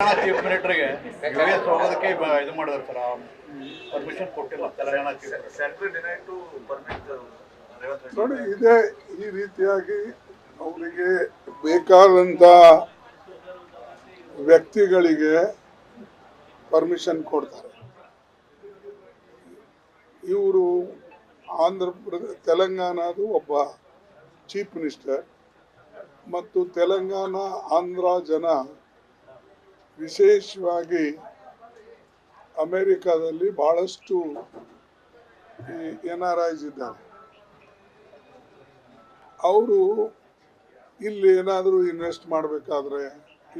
Chief ಮಿನಿಸ್ಟರ್ಗೆ US ಹೋಗೋದಕ್ಕೆ ಇದು ಮಾಡಿದ್ರು ಸರ್, ಪರ್ಮಿಷನ್ ಕೊಟ್ಟಿಲ್ಲ ತೆಲಂಗಾಣ ನೋಡಿ. ಇದೇ ಈ ರೀತಿಯಾಗಿ ಅವರಿಗೆ ಬೇಕಾದಂಥ ವ್ಯಕ್ತಿಗಳಿಗೆ ಪರ್ಮಿಷನ್ ಕೊಡ್ತಾರೆ. ಇವರು ಆಂಧ್ರ ಪ್ರದೇಶ ತೆಲಂಗಾಣದು ಒಬ್ಬ ಚೀಫ್ ಮಿನಿಸ್ಟರ್ ಮತ್ತು ತೆಲಂಗಾಣ ಆಂಧ್ರ ಜನ ವಿಶೇಷವಾಗಿ ಅಮೇರಿಕಾದಲ್ಲಿ ಬಹಳಷ್ಟು NRIs ಇದ್ದಾರೆ. ಅವರು ಇಲ್ಲಿ ಏನಾದರೂ ಇನ್ವೆಸ್ಟ್ ಮಾಡಬೇಕಾದ್ರೆ,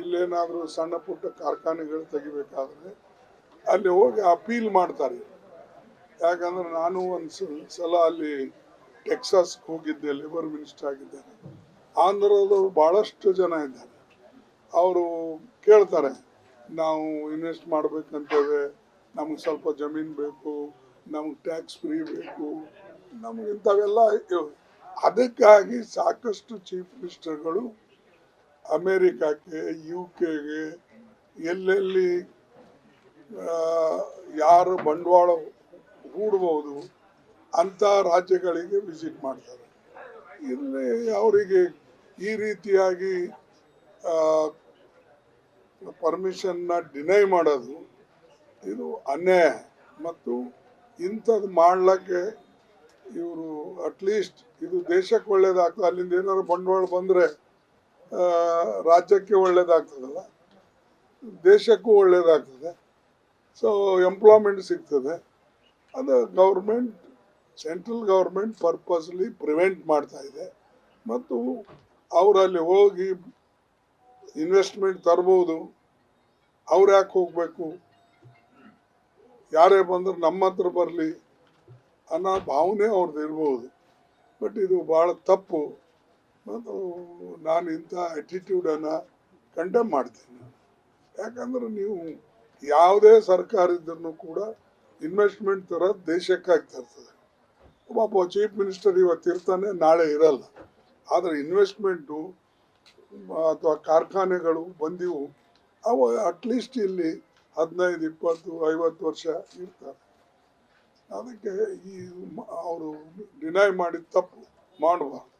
ಇಲ್ಲೇನಾದರೂ ಸಣ್ಣ ಪುಟ್ಟ ಕಾರ್ಖಾನೆಗಳು ತೆಗಿಬೇಕಾದ್ರೆ ಅಲ್ಲಿ ಹೋಗಿ ಅಪೀಲ್ ಮಾಡ್ತಾರೆ. ಯಾಕಂದ್ರೆ ನಾನು ಒಂದು ಸಲ ಅಲ್ಲಿ ಟೆಕ್ಸಾಸ್ಗೆ ಹೋಗಿದ್ದೆ, ಲೇಬರ್ ಮಿನಿಸ್ಟರ್ ಆಗಿದ್ದೇನೆ. ಆಂಧ್ರದವರು ಭಾಳಷ್ಟು ಜನ ಇದ್ದಾರೆ. ಅವರು ಕೇಳ್ತಾರೆ, ನಾವು ಇನ್ವೆಸ್ಟ್ ಮಾಡಬೇಕಂತೇವೆ, ನಮಗೆ ಸ್ವಲ್ಪ ಜಮೀನು ಬೇಕು, ನಮಗೆ ಟ್ಯಾಕ್ಸ್ ಫ್ರೀ ಬೇಕು, ನಮಗೆ ಇಂಥವೆಲ್ಲ. ಅದಕ್ಕಾಗಿ ಸಾಕಷ್ಟು ಚೀಫ್ ಮಿನಿಸ್ಟರ್ಗಳು ಅಮೇರಿಕಕ್ಕೆ, UKಗೆ, ಎಲ್ಲೆಲ್ಲಿ ಯಾರು ಬಂಡವಾಳ ಹೂಡ್ಬೋದು ಅಂಥ ರಾಜ್ಯಗಳಿಗೆ ವಿಸಿಟ್ ಮಾಡ್ತಾರೆ. ಇಲ್ಲಿ ಅವರಿಗೆ ಈ ರೀತಿಯಾಗಿ ಪರ್ಮಿಷನ್ನ ಡಿನೈ ಮಾಡೋದು ಇದು ಅನ್ಯಾಯ. ಮತ್ತು ಇಂಥದ್ದು ಮಾಡ್ಲಿಕ್ಕೆ ಇವರು ಅಟ್ಲೀಸ್ಟ್ ಇದು ದೇಶಕ್ಕೆ ಒಳ್ಳೇದಾಗ್ತದೆ, ಅಲ್ಲಿಂದ ಏನಾದ್ರು ಬಂಡವಾಳ ಬಂದರೆ ರಾಜ್ಯಕ್ಕೆ ಒಳ್ಳೇದಾಗ್ತದಲ್ಲ, ದೇಶಕ್ಕೂ ಒಳ್ಳೇದಾಗ್ತದೆ. ಸೊ ಎಂಪ್ಲಾಯ್ಮೆಂಟ್ ಸಿಗ್ತದೆ. ಅದು government, central government purposely prevent ಮಾಡ್ತಾ ಇದೆ. ಮತ್ತು ಅವರಲ್ಲಿ ಹೋಗಿ ಇನ್ವೆಸ್ಟ್ಮೆಂಟ್ ತರ್ಬೋದು. ಅವ್ರು ಯಾಕೆ ಹೋಗಬೇಕು, ಯಾರೇ ಬಂದ್ರೆ ನಮ್ಮ ಹತ್ರ ಬರಲಿ ಅನ್ನೋ ಭಾವನೆ ಅವ್ರದ್ದು ಇರ್ಬೋದು. ಬಟ್ ಇದು ಭಾಳ ತಪ್ಪು. ಮತ್ತು ನಾನು ಇಂಥ ಆ್ಯಟಿಟ್ಯೂಡನ್ನು ಕಂಡೆಮ್ ಮಾಡ್ತೀನಿ. ಯಾಕಂದ್ರೆ ನೀವು ಯಾವುದೇ ಸರ್ಕಾರ ಇದ್ರೂ ಕೂಡ ಇನ್ವೆಸ್ಟ್ಮೆಂಟ್ ತರೋದು ದೇಶಕ್ಕಾಗಿ ತರ್ತದೆ. ಒಬ್ಬ ಚೀಫ್ ಮಿನಿಸ್ಟರ್ ಇವತ್ತು ಇರ್ತಾನೆ, ನಾಳೆ ಇರಲ್ಲ. ಆದರೆ ಇನ್ವೆಸ್ಟ್ಮೆಂಟು ಅಥವಾ ಕಾರ್ಖಾನೆಗಳು ಬಂದಿವು, ಅವು ಅಟ್ಲೀಸ್ಟ್ ಇಲ್ಲಿ 15, 20, 50 ವರ್ಷ ಇರ್ತಾರೆ. ಅದಕ್ಕೆ ಈ ಅವರು ಡಿನೈ ಮಾಡಿದ ತಪ್ಪು ಮಾಡಬಾರ್ದು.